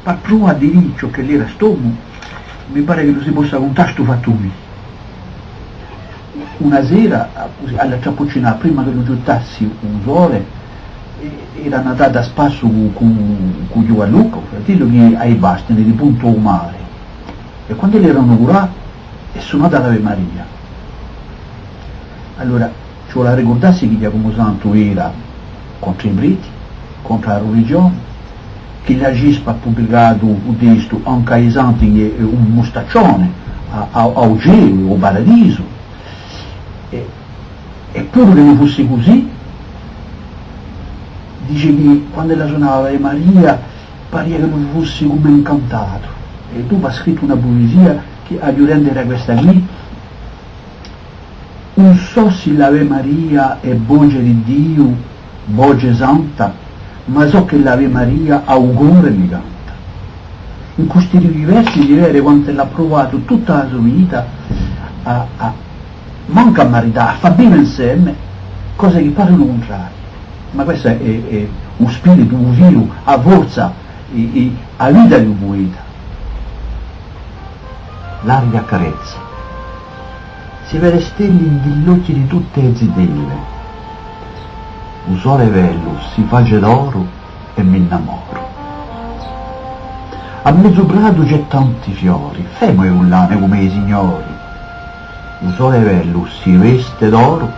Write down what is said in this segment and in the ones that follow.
fa prova di diritto che l'era stomo, mi pare che non si possa contare sto fattumi. Una sera, così, alla ciapuccina, prima che lo giottassi un sole, era andata a spasso con Giovanluca, un fratello che ai bastini di punto o mare. E quando l'erano curati, è suonata l'Ave Maria. Allora, cioè la ricordarsi che Giacomo Santo era contro i briti, contro la religione, che la Gispa ha pubblicato un testo anche ai santi un mostaccione a Geo o Paradiso, eppure che non fosse così, dice che quando la suonava Maria parea che non fosse come incantato, e dopo ha scritto una poesia che aiutante era questa qui: non so se l'Ave Maria è voce di Dio, voce santa, ma so che l'Ave Maria augure mi canta. In questi versi si vede quanto l'ha provato tutta la sua vita manca a marità, a far bene insieme, cose che parlano contrario. Ma questo è un spirito, un vivo, a forza, a vita di un poeta. L'aria carezza, si vede stelle negli di tutte le zitelle. Un sole bello si face d'oro e mi innamoro. A mezzo prato c'è tanti fiori, femo e ullane come i signori. Un sole bello si veste d'oro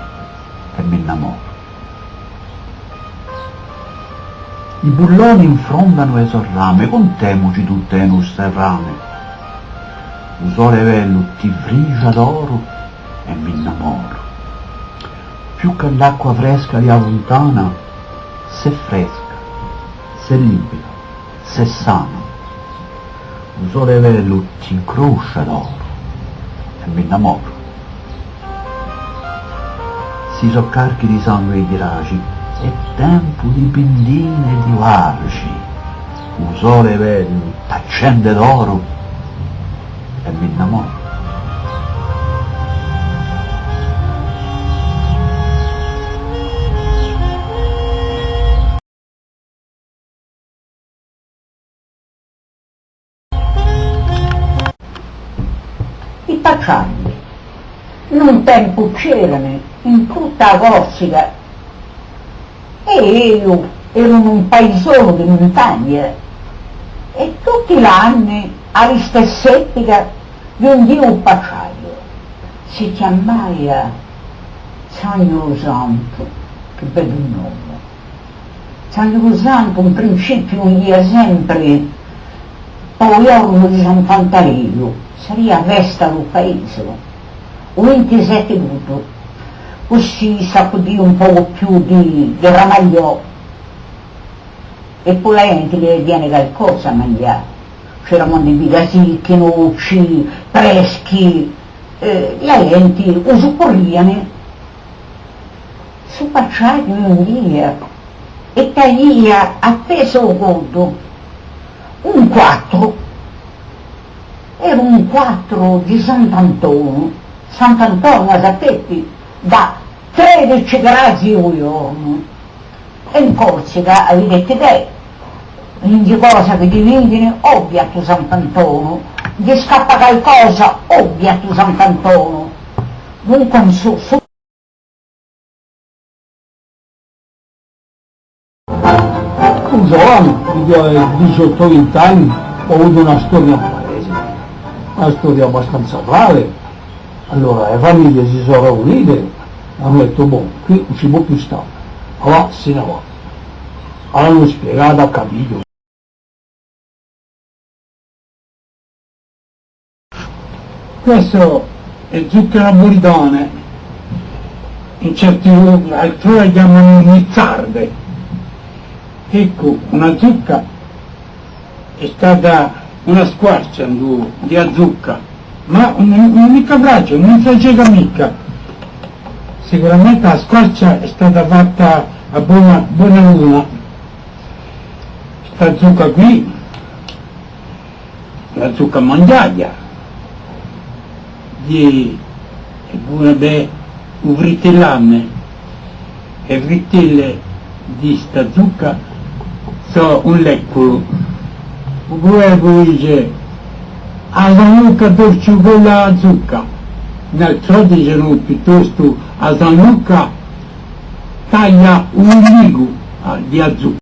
e mi innamoro. I bulloni infrondano le sorrame, contemoci tutte le nostre rame. Un sole bello ti frigia d'oro e mi innamoro. Più che l'acqua fresca di lontana, se fresca, se limpida, se sana. Un sole bello ti incrocia d'oro e mi innamoro. Si soccarchi di sangue e di raci, è tempo di pindine e di varci. Un sole bello t'accende d'oro e mi innamoro. I pacciardi, in un tempo c'erano in tutta la Corsica, e io ero in un paesone di montagna, e tutti gli anni alla stessa epoca vendevo un pacciaio, si chiamava Sangue Santo, che bello nome. Sangue Santo in principio veniva sempre poi giorno di San Pantaleo, sarebbe festa del paese, il 27 luglio, così sacudiva un po' più di ramagliò, e poi la gente che viene qualcosa a mangiare. C'erano dei bigasicchi, noci, freschi, la gente usufruiva. Su pacciaio un dia e tagliava appeso al conto un 4, era un 4 di Sant'Antonio, sapete, da 13 gradi al giorno, e in Corsica avete te, ogni cosa che diventi, ovvia tu Sant'Antonio, gli scappa qualcosa, ovvia tu Sant'Antonio, dunque su un giovane di 18-20 anni ho avuto una storia paese, una storia abbastanza grave. Allora le famiglie si sono riunite, hanno detto boh, qui non si può più stare, allora se ne va. Allora hanno spiegato, ha capito. Questo è zucchero napolitane, in certi luoghi altrove chiamano nizzarde. Ecco, una zucca è stata una squarcia di zucca, ma un'unica braccia, non si gega mica. Sicuramente la squarcia è stata fatta a buona luna. Questa zucca qui, la zucca mangiaia, è buona beh, un fritellame, e frittelle di sta zucca so un leccolo o greco dice a Zanucca dolce con la zucca, nel ciò dicono piuttosto a Zanucca taglia un ligo di zucca.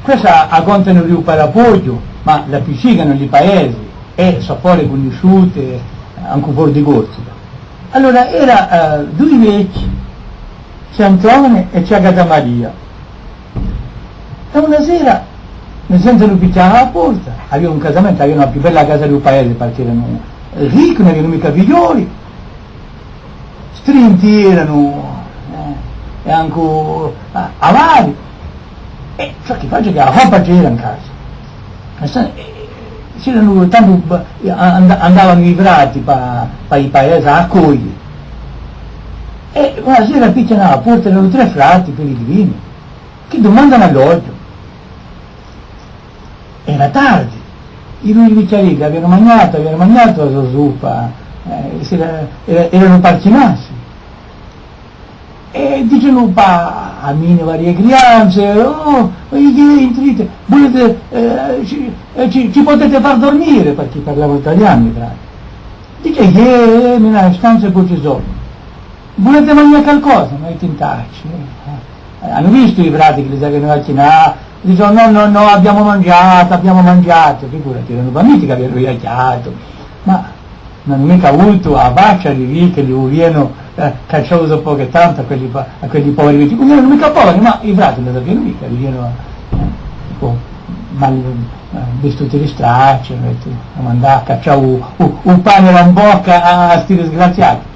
Questa a conta di un parapoggio, ma la piscina negli paesi è sapore conosciute anche fuori di Corsica. Allora era due vecchi, c'è Antonio e c'è Agata Maria. E una sera mi sentono picchiare alla porta, avevano un casamento, avevano la più bella casa del paese perché erano ricchi, non avevano mica figlioli, strinti erano, e anche avari. E ciò che faccio è che la roba c'era in casa. C'erano tanto andavano i frati per i paesi a accogliere. E una sera picchiano alla porta, erano 3 frati pellegrini che domandano alloggio. Era tardi, i lui bicchieri avevano mangiato la zuppa, erano parchinati. E dicono a mine varie crianze, entrate, volete, ci potete far dormire, perché parlavano italiano i frati. Dice che nella stanza poi ci sono. Volete mangiare qualcosa? Ma i tentacci. Hanno visto i frati che li avevano vaccinato, dicono no, abbiamo mangiato, figurati, erano bambini che avevano viaggiato, ma non hanno mica avuto a faccia di lì che li avevano cacciato dopo che tanto a quelli poveri vecchi, non erano mica poveri, ma i frati non sapevano mica, vivevano mal vestiti di straccio, a mandare a cacciare un pane in bocca a sti disgraziati.